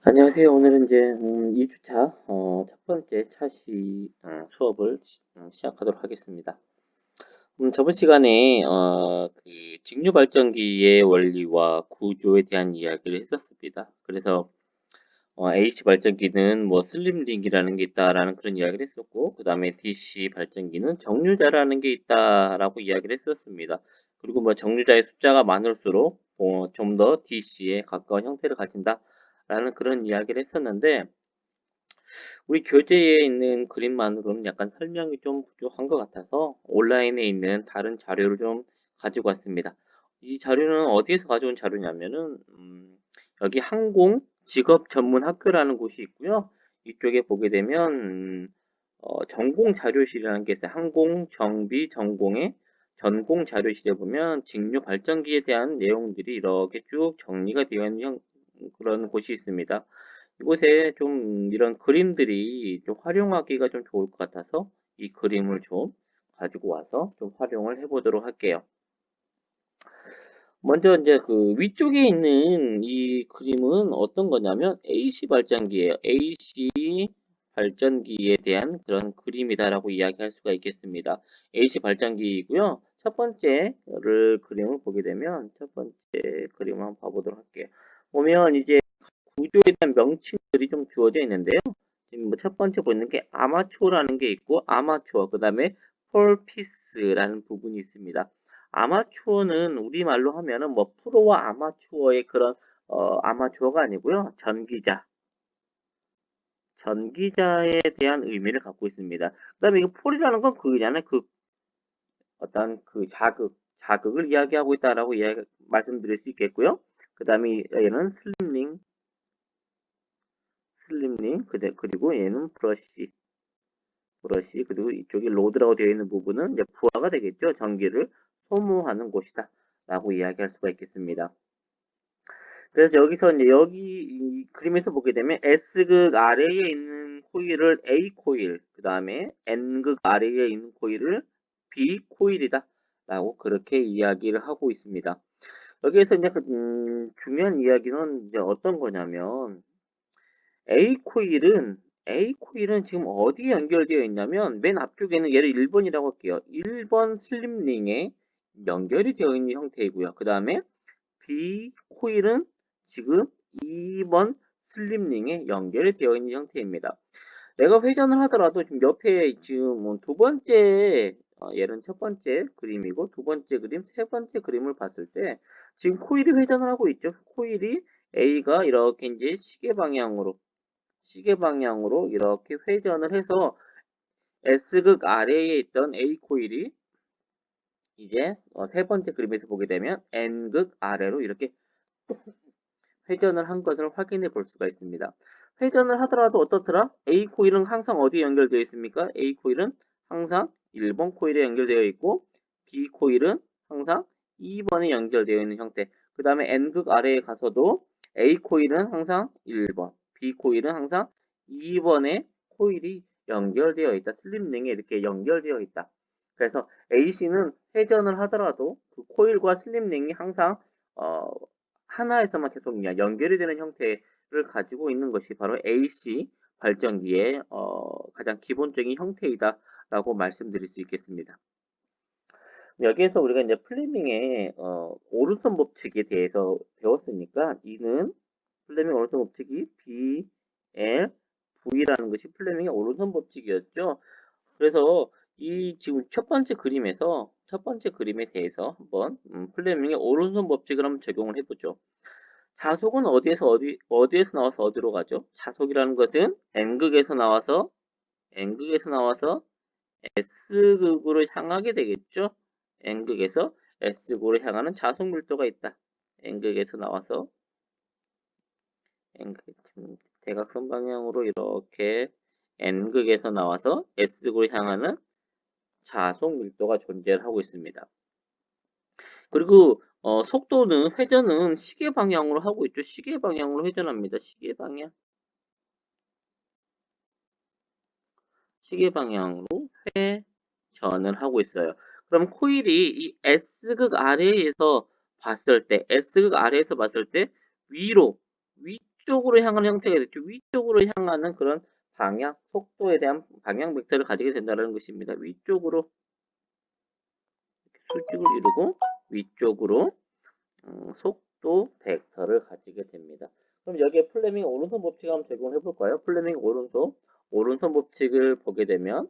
안녕하세요. 오늘은 이제 2주차 첫 번째 차시 수업을 시작하도록 하겠습니다. 저번 시간에 그 직류 발전기의 원리와 구조에 대한 이야기를 했었습니다. 그래서 AC 발전기는 뭐 슬림링이라는 게 있다라는 그런 이야기를 했었고, 그 다음에 DC 발전기는 정류자라는 게 있다라고 이야기를 했었습니다. 그리고 뭐 정류자의 숫자가 많을수록 좀 더 DC에 가까운 형태를 가진다라는 그런 이야기를 했었는데, 우리 교재에 있는 그림만으로는 약간 설명이 좀 부족한 것 같아서 온라인에 있는 다른 자료를 좀 가지고 왔습니다. 이 자료는 어디에서 가져온 자료냐면은 여기 항공 직업 전문 학교라는 곳이 있고요. 이쪽에 보게 되면 전공 자료실이라는 게 있어요. 항공 정비 전공의 전공 자료실에 보면 직류 발전기에 대한 내용들이 이렇게 쭉 정리가 되어 있는 그런 곳이 있습니다. 이곳에 좀 이런 그림들이 좀 활용하기가 좀 좋을 것 같아서 이 그림을 좀 가지고 와서 좀 활용을 해보도록 할게요. 먼저 이제 그 위쪽에 있는 이 그림은 어떤 거냐면 AC 발전기예요. AC 발전기에 대한 그런 그림이다라고 이야기할 수가 있겠습니다. AC 발전기이고요. 첫 번째를 그림을 보게 되면 첫 번째 그림을 한번 봐보도록 할게요. 보면 이제 구조에 대한 명칭들이 좀 주어져 있는데요. 지금 뭐 첫 번째 보이는 게 아마추어라는 게 있고 아마추어 그 다음에 폴피스라는 부분이 있습니다. 아마추어는 우리말로 하면은 뭐 프로와 아마추어의 그런 아마추어가 아니고요. 전기자에 대한 의미를 갖고 있습니다. 그 다음에 이거 폴이라는 건 그거잖아요. 그 어떤 그 자극을 이야기하고 있다라고 말씀드릴 수 있겠고요. 그 다음에 얘는 슬림링, 그리고 얘는 브러쉬, 그리고 이쪽이 로드라고 되어 있는 부분은 이제 부하가 되겠죠. 전기를 소모하는 곳이다. 라고 이야기할 수가 있겠습니다. 그래서 여기서 이제 여기 이 그림에서 보게 되면 S극 아래에 있는 코일을 A 코일, 그 다음에 N극 아래에 있는 코일을 B 코일이다. 라고 그렇게 이야기를 하고 있습니다. 여기에서 이제 중요한 이야기는 이제 어떤 거냐면 A 코일은 지금 어디에 연결되어 있냐면 맨 앞쪽에는 얘를 1번이라고 할게요. 1번 슬림링에 연결이 되어 있는 형태이고요. 그 다음에 B 코일은 지금 2번 슬림링에 연결이 되어 있는 형태입니다. 내가 회전을 하더라도 지금 옆에 지금 두 번째 얘는 첫 번째 그림이고 두 번째 그림, 세 번째 그림을 봤을 때 지금 코일이 회전을 하고 있죠. 코일이 A가 이렇게 이제 시계 방향으로 이렇게 회전을 해서 S극 아래에 있던 A 코일이 이제 세 번째 그림에서 보게 되면 N극 아래로 이렇게 회전을 한 것을 확인해 볼 수가 있습니다. 회전을 하더라도 어떻더라? A 코일은 항상 어디에 연결되어 있습니까? A 코일은 항상 1번 코일에 연결되어 있고 B 코일은 항상 2번에 연결되어 있는 형태. 그 다음에 N극 아래에 가서도 A 코일은 항상 1번, B 코일은 항상 2번에 코일이 연결되어 있다. 슬림링에 이렇게 연결되어 있다. 그래서 AC는 회전을 하더라도 그 코일과 슬림링이 항상 어, 하나에서만 계속 연결이 되는 형태를 가지고 있는 것이 바로 AC 발전기의 가장 기본적인 형태이다라고 말씀드릴 수 있겠습니다. 여기에서 우리가 이제 플레밍의 오른손 법칙에 대해서 배웠으니까 이는 플레밍 오른손 법칙이 B, L, V라는 것이 플레밍의 오른손 법칙이었죠. 그래서 이 지금 첫 번째 그림에 대해서 한번 플레밍의 오른손 법칙을 한번 적용을 해보죠. 자속은 어디에서 나와서 어디로 가죠? 자속이라는 것은 N극에서 나와서 S극으로 향하게 되겠죠? N극에서 S극으로 향하는 자속 밀도가 있다. N극에서 나와서 대각선 방향으로 이렇게 N극에서 나와서 S극으로 향하는 자속 밀도가 존재를 하고 있습니다. 그리고 회전은 시계 방향으로 하고 있죠. 시계 방향으로 회전합니다. 시계 방향으로 회전을 하고 있어요. 그럼 코일이 이 S극 아래에서 봤을 때 위로 위쪽으로 향하는 형태가 되죠. 위쪽으로 향하는 그런 방향, 속도에 대한 방향 벡터를 가지게 된다는 것입니다. 위쪽으로 수직을 이루고 위쪽으로 속도 벡터를 가지게 됩니다. 그럼 여기에 플레밍 오른손 법칙을 한번 적용해 볼까요? 플레밍 오른손 법칙을 보게 되면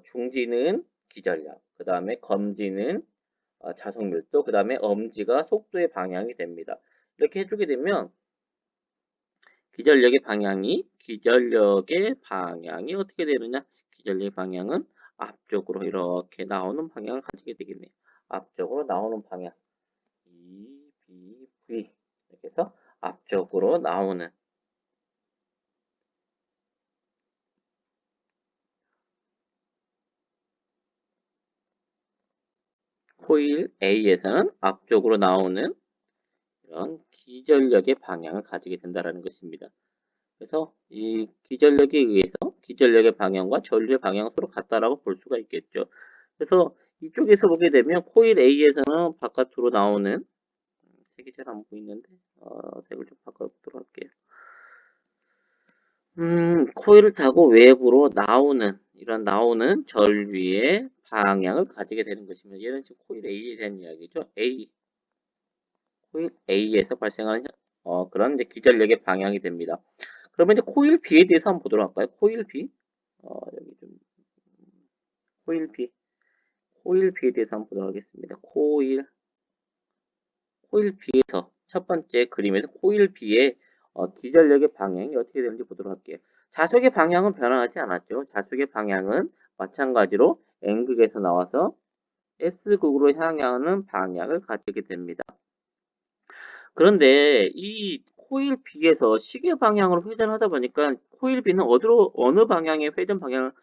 중지는 기전력, 그 다음에 검지는 자속 밀도, 그 다음에 엄지가 속도의 방향이 됩니다. 이렇게 해주게 되면 기전력의 방향이 어떻게 되느냐? 기전력의 방향은 앞쪽으로 이렇게 나오는 방향을 가지게 되겠네요. 앞쪽으로 나오는 방향. E, B, V. 이렇게 해서 앞쪽으로 나오는 코일 A에서는 앞쪽으로 나오는 이런 기전력의 방향을 가지게 된다는 것입니다. 그래서 이 기전력에 의해서 기전력의 방향과 전류의 방향은 서로 같다라고 볼 수가 있겠죠. 그래서 이쪽에서 보게 되면 코일 A에서는 바깥으로 나오는 색이 잘 안 보이는데 색을 좀 바꿔보도록 할게요. 코일을 타고 외부로 나오는 전류의 방향을 가지게 되는 것입니다. 얘는 지금 코일 A에 대한 이야기죠. 코일 A에서 발생하는 그런 이제 기전력의 방향이 됩니다. 그러면 이제 코일 B에 대해서 한번 보도록 할까요? 코일 B. 여기 좀 코일 B에 대해서 한번 보도록 하겠습니다. 코일 B에서 첫 번째 그림에서 코일 B의 기전력의 방향이 어떻게 되는지 보도록 할게요. 자속의 방향은 변화하지 않았죠. 자속의 방향은 마찬가지로 N극에서 나와서 S극으로 향하는 방향을 가지게 됩니다. 그런데 이 코일 B에서 시계 방향으로 회전하다 보니까 코일 B는 어느 방향의 회전 방향을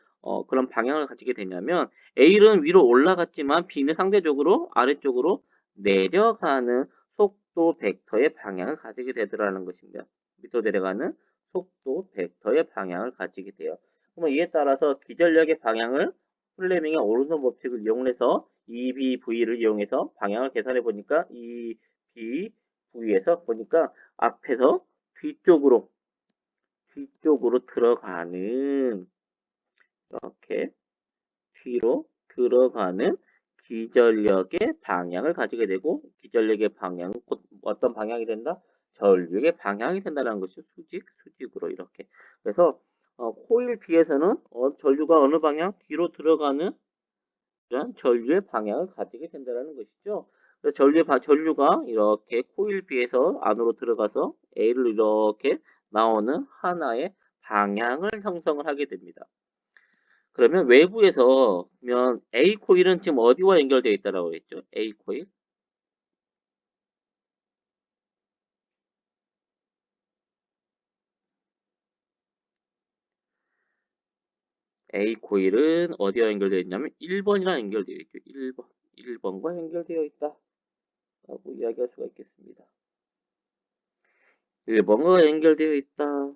그런 방향을 가지게 되냐면 A는 위로 올라갔지만 B는 상대적으로 아래쪽으로 내려가는 속도 벡터의 방향을 가지게 되더라는 것입니다. 밑으로 내려가는 속도 벡터의 방향을 가지게 돼요. 그러면 이에 따라서 기전력의 방향을 플레밍의 오른손 법칙을 이용해서 EBV를 이용해서 방향을 계산해 보니까 EB 부위에서 보니까 앞에서 뒤쪽으로 들어가는 이렇게 뒤로 들어가는 기전력의 방향을 가지게 되고 기전력의 방향은 곧 어떤 방향이 된다? 전류의 방향이 된다는 것이 수직으로 이렇게. 그래서 코일 B에서는 전류가 어느 방향? 뒤로 들어가는 이런 전류의 방향을 가지게 된다는 것이죠. 그래서 전류가 이렇게 코일 B에서 안으로 들어가서 A를 이렇게 나오는 하나의 방향을 형성을 하게 됩니다. 그러면 외부에서 보면 A 코일은 지금 어디와 연결되어 있다라고 했죠? A 코일. A 코일은 어디와 연결되어 있냐면 1번이랑 연결되어 있죠. 1번과 연결되어 있다. 라고 이야기할 수가 있겠습니다. 1번과 연결되어 있다.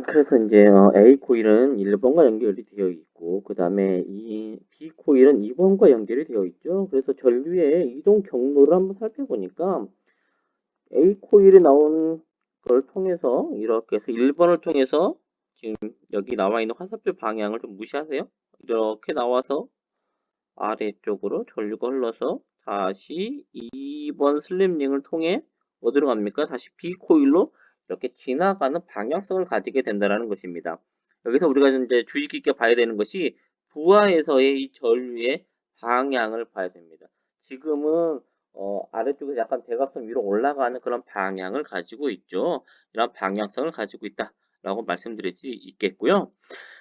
그래서 이제 A 코일은 1번과 연결이 되어 있고 그 다음에 이 B 코일은 2번과 연결이 되어 있죠. 그래서 전류의 이동 경로를 한번 살펴보니까 A 코일이 나온 걸 통해서 이렇게 해서 1번을 통해서 지금 여기 나와 있는 화살표 방향을 좀 무시하세요. 이렇게 나와서 아래쪽으로 전류가 흘러서 다시 2번 슬립링을 통해 어디로 갑니까? 다시 B 코일로 이렇게 지나가는 방향성을 가지게 된다는 것입니다. 여기서 우리가 이제 주의 깊게 봐야 되는 것이 부하에서의 이 전류의 방향을 봐야 됩니다. 지금은 아래쪽에서 약간 대각선 위로 올라가는 그런 방향을 가지고 있죠. 이런 방향성을 가지고 있다라고 말씀드릴 수 있겠고요.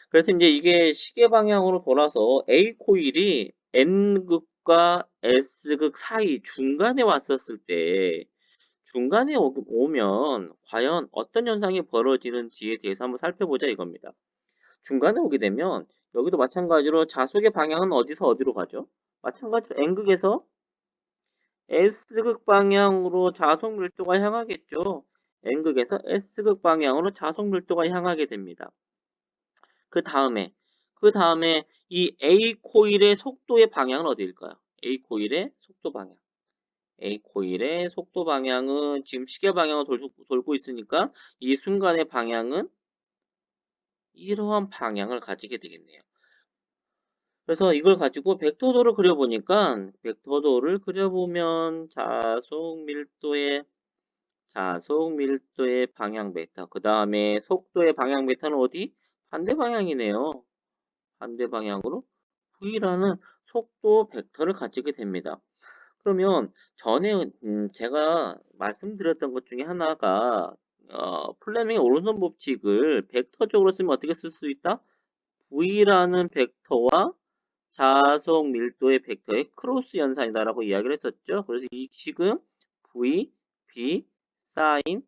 그래서 이제 이게 시계 방향으로 돌아서 A 코일이 N극과 S극 사이 중간에 왔었을 때 중간에 오면 과연 어떤 현상이 벌어지는지에 대해서 한번 살펴보자 이겁니다. 중간에 오게 되면 여기도 마찬가지로 자속의 방향은 어디서 어디로 가죠? 마찬가지로 N극에서 S극 방향으로 자속 밀도가 향하겠죠. N극에서 S극 방향으로 자속 밀도가 향하게 됩니다. 그 다음에 이 A 코일의 속도의 방향은 어디일까요? A 코일의 속도 방향. A 코일의 속도 방향은 지금 시계 방향을 돌고 있으니까 이 순간의 방향은 이러한 방향을 가지게 되겠네요. 그래서 이걸 가지고 벡터도를 그려보니까 벡터도를 그려보면 자속 밀도의 방향 벡터, 그 다음에 속도의 방향 벡터는 어디? 반대 방향이네요. 반대 방향으로 V라는 속도 벡터를 가지게 됩니다. 그러면 전에 제가 말씀드렸던 것 중에 하나가 플레밍의 오른손 법칙을 벡터적으로 쓰면 어떻게 쓸 수 있다? V라는 벡터와 자속 밀도의 벡터의 크로스 연산이다라고 이야기를 했었죠. 그래서 이 식은 V, B, 사인,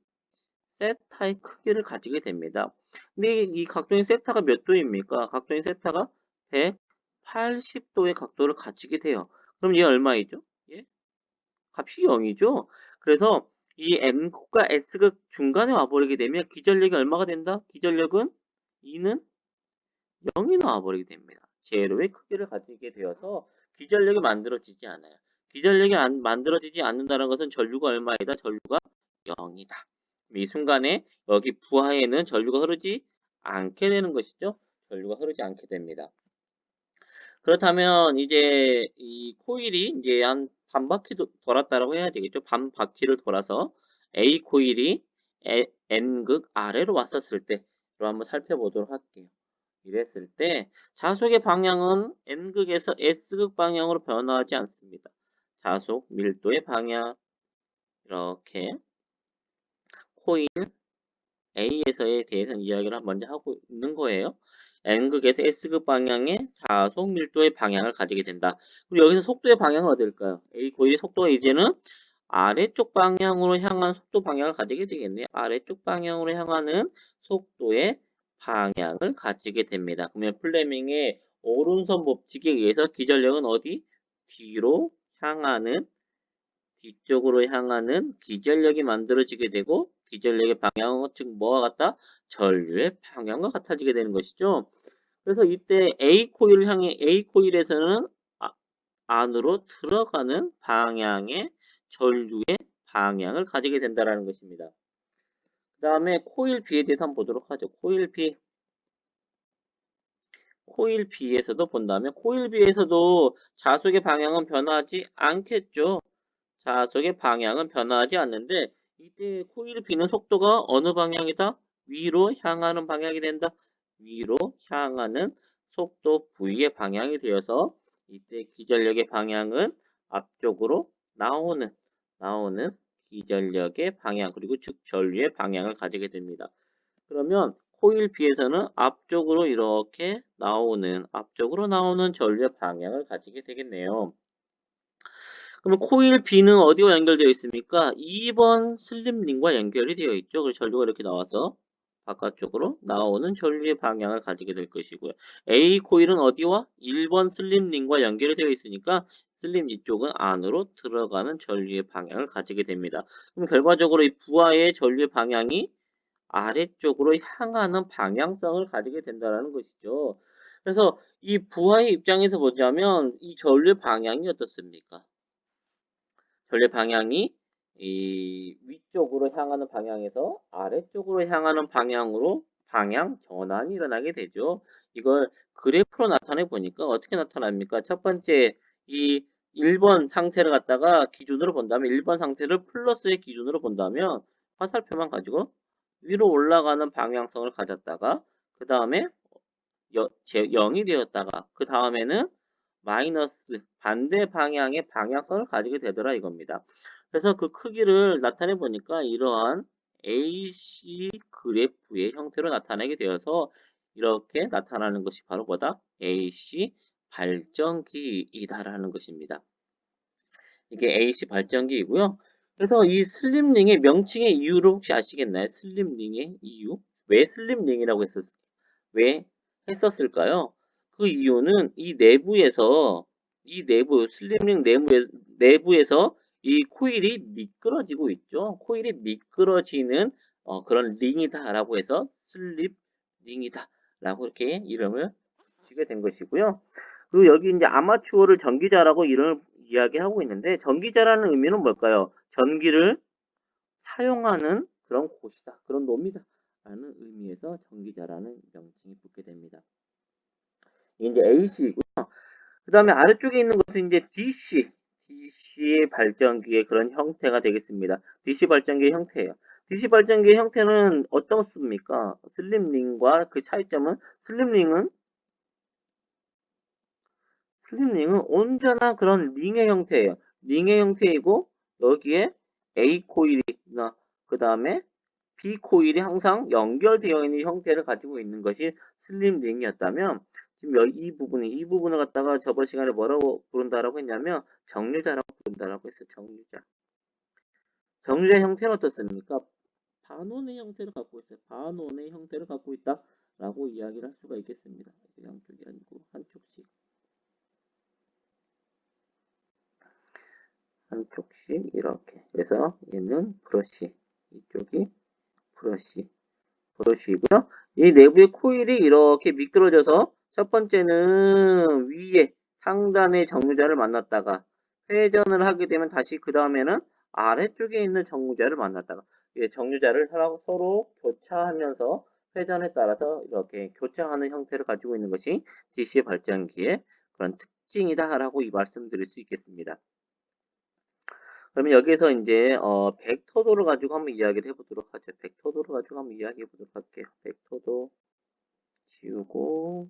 세타의 크기를 가지게 됩니다. 근데 이 각도인 세타가 몇 도입니까? 각도인 세타가 180도의 각도를 가지게 돼요. 그럼 얘 얼마이죠? 예? 값이 0이죠. 그래서 이 N극과 S극 중간에 와버리게 되면 기전력이 얼마가 된다? 기전력은 2는 0이 나와버리게 됩니다. 제로의 크기를 가지게 되어서 기전력이 만들어지지 않아요. 기전력이 만들어지지 않는다는 것은 전류가 얼마이다? 전류가 0이다. 이 순간에 여기 부하에는 전류가 흐르지 않게 되는 것이죠. 전류가 흐르지 않게 됩니다. 그렇다면 이제 이 코일이 이제 한 반 바퀴 돌았다라고 해야 되겠죠. 반 바퀴를 돌아서 A 코일이 N극 아래로 왔었을 때로 한번 살펴보도록 할게요. 이랬을 때 자속의 방향은 N극에서 S극 방향으로 변화하지 않습니다. 자속 밀도의 방향 이렇게 코일 A에서에 대해서는 이야기를 먼저 하고 있는 거예요. N극에서 S극 방향의 자속 밀도의 방향을 가지게 된다. 그리고 여기서 속도의 방향은 어딜까요? A 코일의 속도가 이제는 아래쪽 방향으로 향한 속도 방향을 가지게 되겠네요. 아래쪽 방향으로 향하는 속도의 방향을 가지게 됩니다. 그러면 플레밍의 오른손 법칙에 의해서 기전력은 어디? 뒤쪽으로 향하는 기전력이 만들어지게 되고 기전력의 방향은 즉 뭐와 같다? 전류의 방향과 같아지게 되는 것이죠. 그래서 이때 A 코일에서는 안으로 들어가는 방향의 전류의 방향을 가지게 된다는 것입니다. 그 다음에 코일 B에 대해서 한번 보도록 하죠. 코일 B에서도 본다면 코일 B에서도 자속의 방향은 변하지 않겠죠. 자속의 방향은 변하지 않는데 이때 코일 B는 속도가 어느 방향이다? 위로 향하는 방향이 된다. 위로 향하는 속도 V의 방향이 되어서 이때 기전력의 방향은 앞쪽으로 나오는 기전력의 방향 그리고 즉 전류의 방향을 가지게 됩니다. 그러면 코일 B에서는 앞쪽으로 나오는 전류의 방향을 가지게 되겠네요. 그러면 코일 B는 어디와 연결되어 있습니까? 2번 슬립링과 연결이 되어 있죠. 그래서 전류가 이렇게 나와서 바깥쪽으로 나오는 전류의 방향을 가지게 될 것이고요. A 코일은 어디와? 1번 슬립링과 연결이 되어 있으니까 슬립 이쪽은 안으로 들어가는 전류의 방향을 가지게 됩니다. 그럼 결과적으로 이 부하의 전류의 방향이 아래쪽으로 향하는 방향성을 가지게 된다는 것이죠. 그래서 이 부하의 입장에서 보자면 이 전류의 방향이 어떻습니까? 전류의 방향이 이 위쪽으로 향하는 방향에서 아래쪽으로 향하는 방향으로 방향 전환이 일어나게 되죠. 이걸 그래프로 나타내 보니까 어떻게 나타납니까? 첫 번째 이 1번 상태를 갖다가 기준으로 본다면 1번 상태를 플러스의 기준으로 본다면 화살표만 가지고 위로 올라가는 방향성을 가졌다가 그 다음에 0이 되었다가 그 다음에는 마이너스 반대 방향의 방향성을 가지게 되더라 이겁니다. 그래서 그 크기를 나타내 보니까 이러한 AC 그래프의 형태로 나타내게 되어서 이렇게 나타나는 것이 바로 뭐다? AC 발전기이다라는 것입니다. 이게 AC 발전기이고요. 그래서 이 슬립링의 명칭의 이유를 혹시 아시겠나요? 슬립링의 이유? 왜 했었을까요? 그 이유는 슬립링 내부에서 이 코일이 미끄러지고 있죠. 코일이 미끄러지는 그런 링이다라고 해서 슬립링이다라고 이렇게 이름을 지게 된 것이고요. 그리고 여기 이제 아마추어를 전기자라고 이야기하고 있는데 전기자라는 의미는 뭘까요? 전기를 사용하는 그런 곳이다. 그런 놈이다. 라는 의미에서 전기자라는 명칭이 붙게 됩니다. 이게 이제 AC이고요. 그 다음에 아래쪽에 있는 것은 이제 DC 발전기의 그런 형태가 되겠습니다. DC 발전기의 형태예요. DC 발전기의 형태는 어떻습니까? 슬림링과 그 차이점은 슬림링은 온전한 그런 링의 형태예요. 링의 형태이고 여기에 A 코일이나 그 다음에 B 코일이 항상 연결되어 있는 형태를 가지고 있는 것이 슬림 링이었다면 지금 이 부분을 갖다가 저번 시간에 뭐라고 부른다라고 했냐면 정류자라고 부른다라고 했어요. 정류자. 정류자 형태는 어떻습니까? 반원의 형태를 갖고 있어요. 반원의 형태를 갖고 있다라고 이야기를 할 수가 있겠습니다. 양쪽이 아니고 한쪽씩. 한쪽씩 이렇게. 그래서 얘는 브러쉬, 이쪽이 브러쉬이고요. 이 내부의 코일이 이렇게 미끄러져서 첫 번째는 위에 상단의 정류자를 만났다가 회전을 하게 되면 다시 그 다음에는 아래쪽에 있는 정류자를 만났다가 정류자를 서로 교차하면서 회전에 따라서 이렇게 교차하는 형태를 가지고 있는 것이 DC 발전기의 그런 특징이다라고 말씀드릴 수 있겠습니다. 그러면 여기서 이제 벡터도를 가지고 한번 이야기를 해보도록 하죠. 벡터도를 가지고 한번 이야기해 보도록 할게요. 벡터도 지우고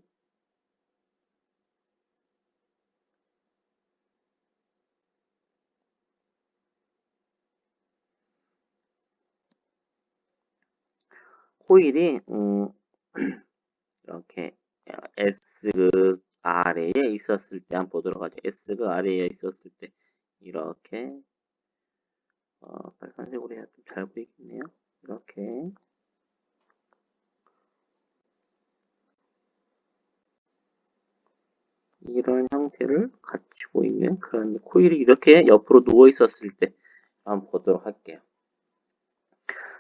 코일이 이렇게 S극 아래에 있었을 때 한번 보도록 하죠. S극 아래에 있었을 때 이렇게 빨간색으로 해야 좀 잘 보이겠네요. 이렇게 이런 형태를 갖추고 있는 그런 코일이 이렇게 옆으로 누워 있었을 때 한번 보도록 할게요.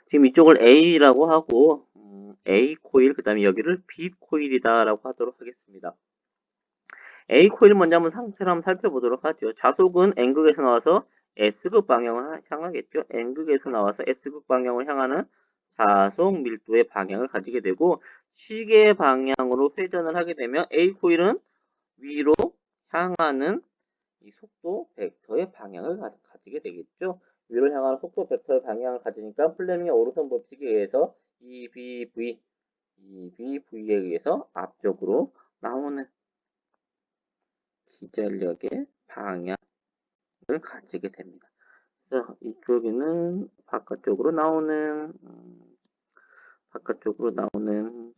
지금 이쪽을 A라고 하고 A 코일 그 다음에 여기를 B 코일이다 라고 하도록 하겠습니다. A 코일 먼저 한번 상태를 한번 살펴보도록 하죠. 자속은 N극에서 나와서 S극 방향을 향하겠죠. N극에서 나와서 S극 방향을 향하는 자속 밀도의 방향을 가지게 되고 시계 방향으로 회전을 하게 되면 A 코일은 위로 향하는 이 속도 벡터의 방향을 가지게 되겠죠. 위로 향하는 속도 벡터의 방향을 가지니까 플레밍의 오르선 법칙에 의해서 EBV에 의해서 앞쪽으로 나오는 기전력의 방향을 가지게 됩니다. 그래서 이쪽에는 바깥쪽으로 나오는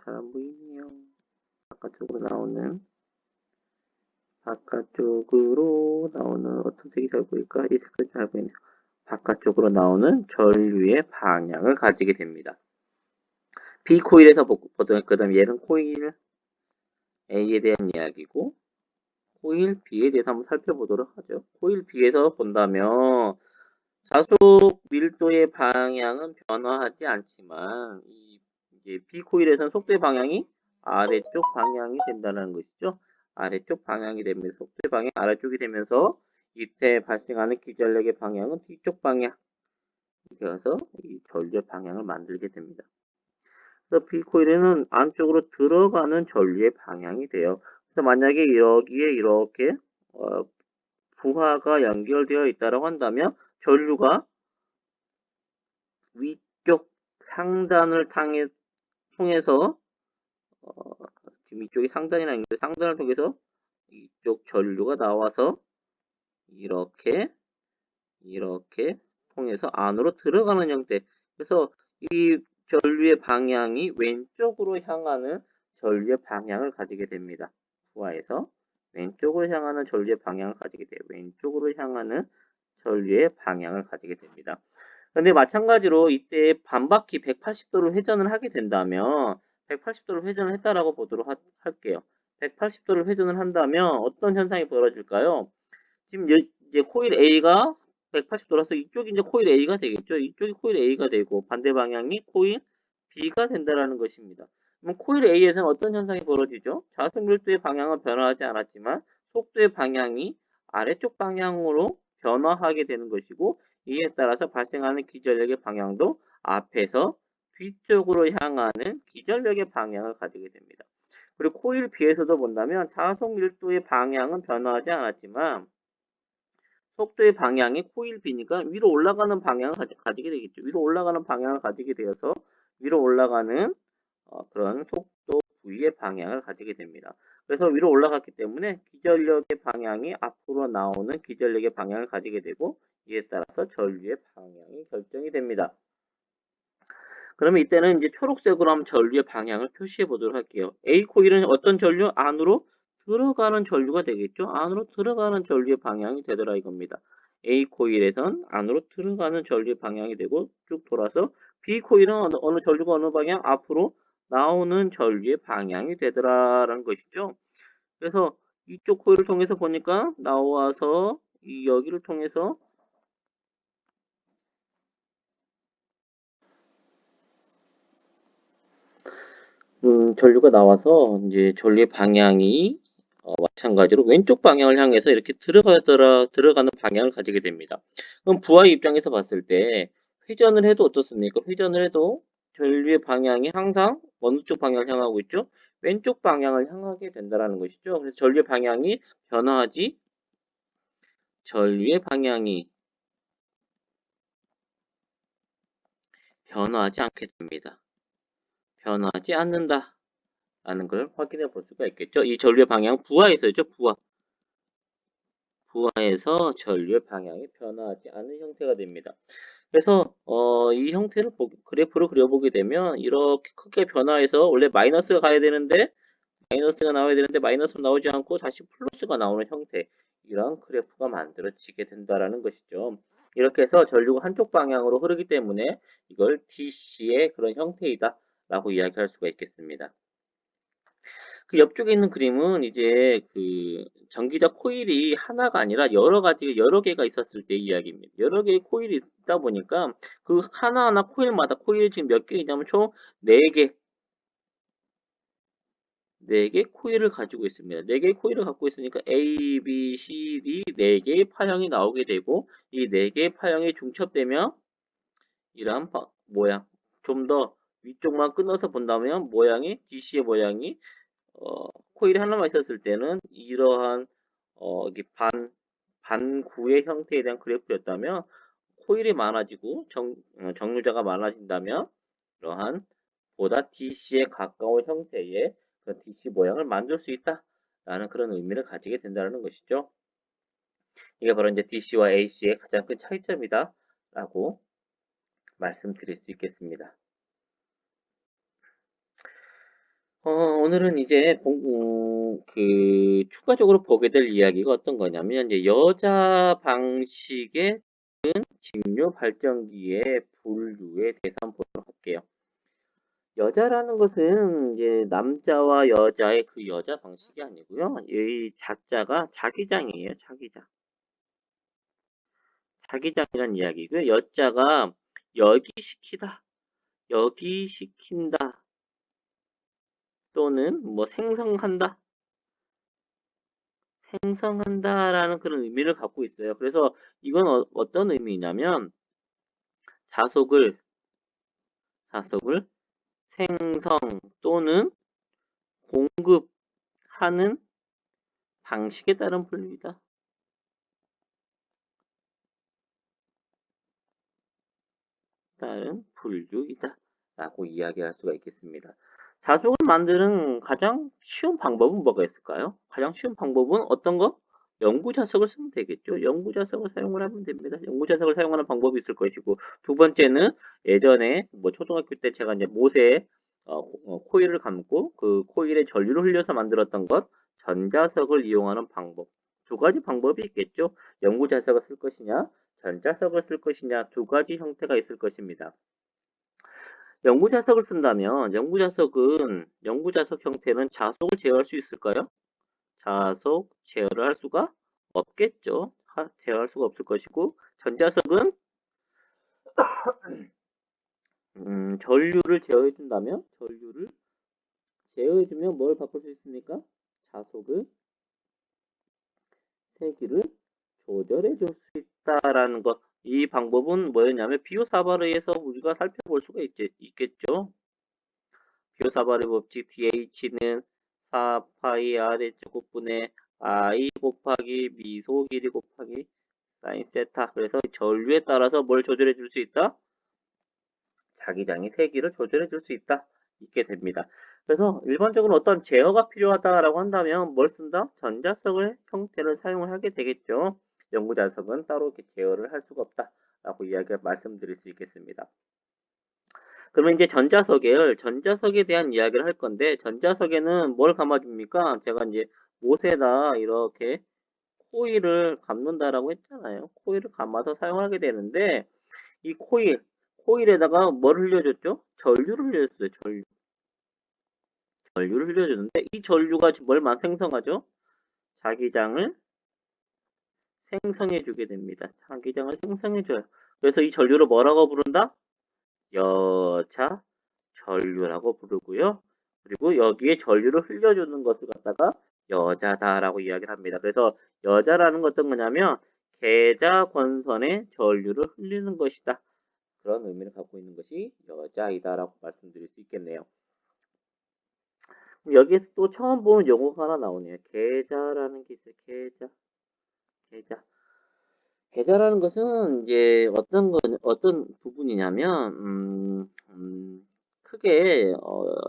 잘 안 보이네요. 바깥쪽으로 나오는 어떤 색이 잘 보일까? 이 색깔이 잘 보이네요. 바깥쪽으로 나오는 전류의 방향을 가지게 됩니다. B 코일에서 보던 그 다음 얘는 코일 A에 대한 이야기고 코일 B에 대해서 한번 살펴보도록 하죠. 코일 B에서 본다면 자속 밀도의 방향은 변화하지 않지만 이제 B 코일에서는 속도의 방향이 아래쪽 방향이 된다는 것이죠. 아래쪽 방향이 되면서 속도의 방향이 아래쪽이 되면서 이때 발생하는 기전력의 방향은 뒤쪽 방향 되어서 이 전류의 방향을 만들게 됩니다. 그래서 B 코일에는 안쪽으로 들어가는 전류의 방향이 돼요. 그래서 만약에 여기에 이렇게 부하가 연결되어 있다고 한다면 전류가 위쪽 상단을 통해서 지금 이쪽이 상단이라는 게 상단을 통해서 이쪽 전류가 나와서 이렇게 통해서 안으로 들어가는 형태. 그래서 이 전류의 방향이 왼쪽으로 향하는 전류의 방향을 가지게 됩니다. 부하에서 왼쪽으로 향하는 전류의 방향을 가지게 돼요. 왼쪽으로 향하는 전류의 방향을 가지게 됩니다. 근데 마찬가지로 이때 반바퀴 180도를 회전을 하게 된다면 180도를 회전을 했다라고 보도록 할게요. 180도를 회전을 한다면 어떤 현상이 벌어질까요? 지금 이제 코일 A가 180도라서 이쪽이 이제 코일 A가 되겠죠. 이쪽이 코일 A가 되고 반대 방향이 코일 B가 된다라는 것입니다. 그럼 코일 A에서는 어떤 현상이 벌어지죠? 자속 밀도의 방향은 변화하지 않았지만 속도의 방향이 아래쪽 방향으로 변화하게 되는 것이고 이에 따라서 발생하는 기전력의 방향도 앞에서 뒤쪽으로 향하는 기전력의 방향을 가지게 됩니다. 그리고 코일 B에서도 본다면 자속 밀도의 방향은 변화하지 않았지만 속도의 방향이 코일 B니까 위로 올라가는 방향을 가지게 되겠죠. 위로 올라가는 방향을 가지게 되어서 위로 올라가는 그런 속도 V의 방향을 가지게 됩니다. 그래서 위로 올라갔기 때문에 기전력의 방향이 앞으로 나오는 기전력의 방향을 가지게 되고 이에 따라서 전류의 방향이 결정이 됩니다. 그러면 이때는 이제 초록색으로 한번 전류의 방향을 표시해 보도록 할게요. A 코일은 어떤 전류? 안으로 들어가는 전류가 되겠죠. 안으로 들어가는 전류의 방향이 되더라 이겁니다. A 코일에선 안으로 들어가는 전류의 방향이 되고 쭉 돌아서 B 코일은 어느 전류가 어느 방향? 앞으로 나오는 전류의 방향이 되더라라는 것이죠. 그래서 이쪽 코일을 통해서 보니까 나와서 이 여기를 통해서 전류가 나와서 이제 전류의 방향이 마찬가지로 왼쪽 방향을 향해서 이렇게 들어가는 방향을 가지게 됩니다. 그럼 부하의 입장에서 봤을 때 회전을 해도 어떻습니까? 회전을 해도 전류의 방향이 항상 어느 쪽 방향을 향하고 있죠? 왼쪽 방향을 향하게 된다는 것이죠. 그래서 전류의 방향이 전류의 방향이 변화하지 않게 됩니다. 변화하지 않는다. 라는 걸 확인해 볼 수가 있겠죠. 이 전류의 방향 부하에서죠. 부하에서 전류의 방향이 변화하지 않은 형태가 됩니다. 그래서 이 형태를 그래프로 그려보게 되면 이렇게 크게 변화해서 원래 마이너스가 가야 되는데 마이너스가 나와야 되는데 마이너스는 나오지 않고 다시 플러스가 나오는 형태 이런 그래프가 만들어지게 된다라는 것이죠. 이렇게 해서 전류가 한쪽 방향으로 흐르기 때문에 이걸 DC의 그런 형태이다 라고 이야기할 수가 있겠습니다. 그 옆쪽에 있는 그림은 이제 그 전기자 코일이 하나가 아니라 여러 개가 있었을 때 이야기입니다. 여러 개의 코일이 있다 보니까 그 하나하나 코일마다 코일이 지금 몇 개이냐면 총 4개, 4개 코일을 가지고 있습니다. 4개의 코일을 갖고 있으니까 A, B, C, D 4개의 파형이 나오게 되고 이 4개의 파형이 중첩되면 이러한 모양, 좀 더 위쪽만 끊어서 본다면 모양이 DC의 모양이 코일이 하나만 있었을 때는 이러한 이게 반구의 형태에 대한 그래프였다면 코일이 많아지고 정류자가 많아진다면 이러한 보다 DC에 가까운 형태의 그 DC 모양을 만들 수 있다라는 그런 의미를 가지게 된다는 것이죠. 이게 바로 이제 DC와 AC의 가장 큰 차이점이다라고 말씀드릴 수 있겠습니다. 오늘은 이제 추가적으로 보게 될 이야기가 어떤 거냐면 이제 여자 방식의 직류 발전기의 분류에 대해서 한번 보도록 할게요. 여자라는 것은 이제 남자와 여자의 그 여자 방식이 아니고요. 이 자자가 자기장이에요. 자기장이란 이야기고요. 여자가 여기시키다, 여기시킨다 또는 뭐 생성한다라는 그런 의미를 갖고 있어요. 그래서 이건 어떤 의미냐면 자속을 생성 또는 공급하는 방식에 따른 분류이다. 따른 분류이다. 라고 이야기할 수가 있겠습니다. 자속을 만드는 가장 쉬운 방법은 뭐가 있을까요? 가장 쉬운 방법은 어떤 거? 영구자석을 쓰면 되겠죠. 영구자석을 사용을 하면 됩니다. 영구자석을 사용하는 방법이 있을 것이고 두 번째는 예전에 뭐 초등학교 때 제가 이제 못에 코일을 감고 그 코일에 전류를 흘려서 만들었던 것 전자석을 이용하는 방법 두 가지 방법이 있겠죠. 영구자석을 쓸 것이냐 전자석을 쓸 것이냐 두 가지 형태가 있을 것입니다. 영구자석을 쓴다면 영구자석 형태는 자속을 제어할 수 있을까요? 자속 제어를 할 수가 없겠죠. 제어할 수가 없을 것이고 전자석은 전류를 제어해주면 뭘 바꿀 수 있습니까? 자속을 세기를 조절해 줄 수 있다라는 것. 이 방법은 뭐였냐면 비교사발에 의해서 우리가 살펴볼 수가 있겠죠. 비교사발의 법칙 DH는 4파이 R의 제곱분의 I 곱하기 미소 길이 곱하기 사인 세타. 그래서 전류에 따라서 뭘 조절해 줄 수 있다? 자기장의 세기를 조절해 줄 수 있다. 있게 됩니다. 그래서 일반적으로 어떤 제어가 필요하다라고 한다면 뭘 쓴다? 전자석의 형태를 사용을 하게 되겠죠. 연구자석은 따로 이렇게 제어를 할 수가 없다라고 말씀드릴 수 있겠습니다. 그러면 이제 전자석에 대한 이야기를 할 건데, 전자석에는 뭘 감아줍니까? 제가 이제 못에다 이렇게 코일을 감는다라고 했잖아요. 코일을 감아서 사용하게 되는데, 이 코일에다가 뭘 흘려줬죠? 전류를 흘려줬어요. 전류를 흘려줬는데, 이 전류가 뭘 생성하죠? 자기장을 생성해주게 됩니다. 자기장을 생성해줘요. 그래서 이 전류를 뭐라고 부른다? 여자 전류라고 부르고요. 그리고 여기에 전류를 흘려주는 것을 갖다가 여자다라고 이야기를 합니다. 그래서 여자라는 건 어떤 거냐면 계자 권선에 전류를 흘리는 것이다. 그런 의미를 갖고 있는 것이 여자이다라고 말씀드릴 수 있겠네요. 여기에서 또 처음 보는 용어가 하나 나오네요. 계자라는 게 있어요. 계자. 계자라는 것은 이제 어떤 부분이냐면, 크게,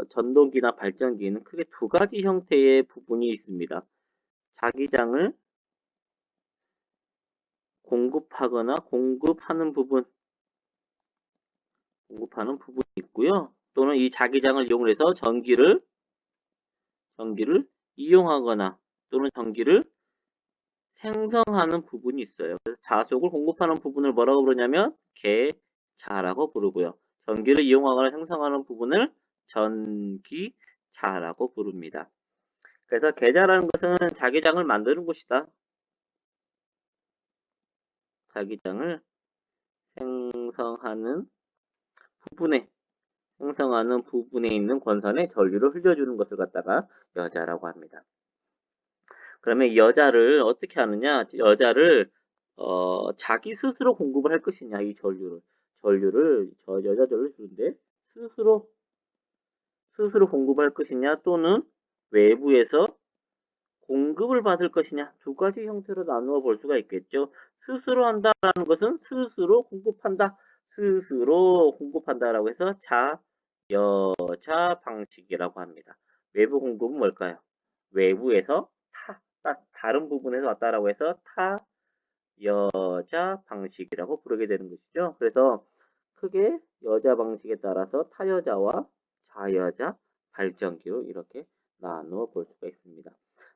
전동기나 발전기는 크게 두 가지 형태의 부분이 있습니다. 자기장을 공급하거나 공급하는 부분이 있고요. 또는 이 자기장을 이용해서 전기를 이용하거나 또는 전기를 생성하는 부분이 있어요. 그래서 자속을 공급하는 부분을 뭐라고 부르냐면 계자라고 부르고요. 전기를 이용하거나 생성하는 부분을 전기자라고 부릅니다. 그래서 계자라는 것은 자기장을 만드는 곳이다. 자기장을 생성하는 부분에 있는 권선에 전류를 흘려주는 것을 갖다가 여자라고 합니다. 그러면 이 여자를 어떻게 하느냐? 여자를 자기 스스로 공급을 할 것이냐, 이 여자 전류를 주는데 스스로 공급할 것이냐, 또는 외부에서 공급을 받을 것이냐, 두 가지 형태로 나누어 볼 수가 있겠죠. 스스로 한다라는 것은 스스로 공급한다라고 해서 여자 방식이라고 합니다. 외부 공급은 뭘까요? 외부에서 다른 부분에서 왔다라고 해서 여자 방식이라고 부르게 되는 것이죠. 그래서 크게 여자 방식에 따라서 타여자와 좌여자 발전기로 이렇게 나누어 볼 수가 있습니다.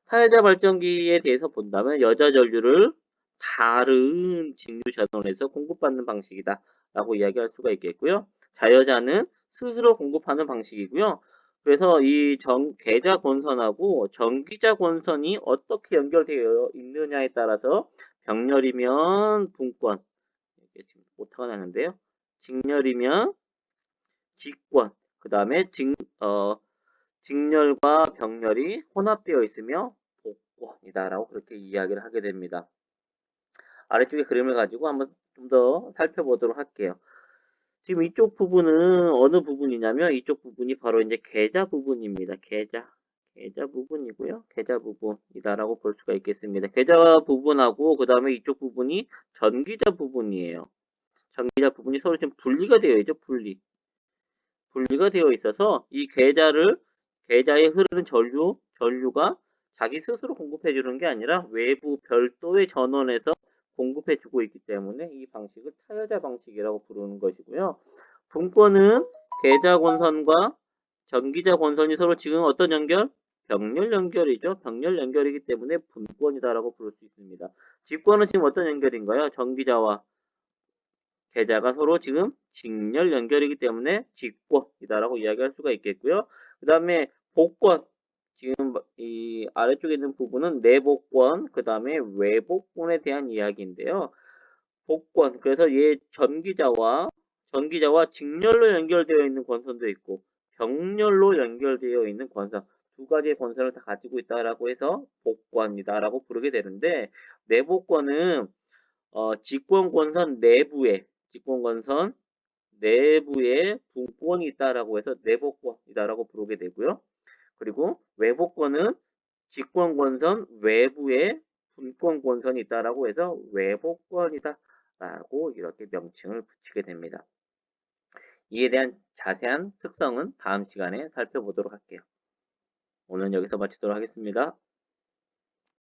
타여자 발전기에 대해서 본다면 여자 전류를 다른 직류 전원에서 공급받는 방식이다 라고 이야기할 수가 있겠고요. 좌여자는 스스로 공급하는 방식이고요. 그래서 이 계자 권선하고 전기자 권선이 어떻게 연결되어 있느냐에 따라서 병렬이면 분권, 이게 지금 오타가 나는데요. 직렬이면 직권, 그 다음에 직렬과 병렬이 혼합되어 있으며 복권이다라고 그렇게 이야기를 하게 됩니다. 아래쪽에 그림을 가지고 한번 좀 더 살펴보도록 할게요. 지금 이쪽 부분은 어느 부분이냐면 이쪽 부분이 바로 이제 계자 부분입니다. 계자 부분이고요. 계자 부분이다라고 볼 수가 있겠습니다. 계자 부분하고 그 다음에 이쪽 부분이 전기자 부분이에요. 전기자 부분이 서로 지금 분리가 되어 있죠. 분리가 되어 있어서 이 계자에 흐르는 전류가 자기 스스로 공급해 주는 게 아니라 외부 별도의 전원에서 공급해 주고 있기 때문에 이 방식을 타여자 방식이라고 부르는 것이고요. 분권은 계자 권선과 전기자 권선이 서로 지금 어떤 연결? 병렬 연결이죠. 병렬 연결이기 때문에 분권이다라고 부를 수 있습니다. 직권은 지금 어떤 연결인가요? 전기자와 계자가 서로 지금 직렬 연결이기 때문에 직권이다라고 이야기할 수가 있겠고요. 그 다음에 복권, 지금 이 아래쪽에 있는 부분은 내복권, 그 다음에 외복권에 대한 이야기인데요. 복권, 그래서 얘 전기자와 직렬로 연결되어 있는 권선도 있고 병렬로 연결되어 있는 권선, 두 가지의 권선을 다 가지고 있다라고 해서 복권이다라고 부르게 되는데, 내복권은 직권권선 내부에 분권이 있다라고 해서 내복권이다라고 부르게 되고요. 그리고 외복권은 직권권선 외부에 분권권선이 있다라고 해서 외복권이다라고 이렇게 명칭을 붙이게 됩니다. 이에 대한 자세한 특성은 다음 시간에 살펴보도록 할게요. 오늘 여기서 마치도록 하겠습니다.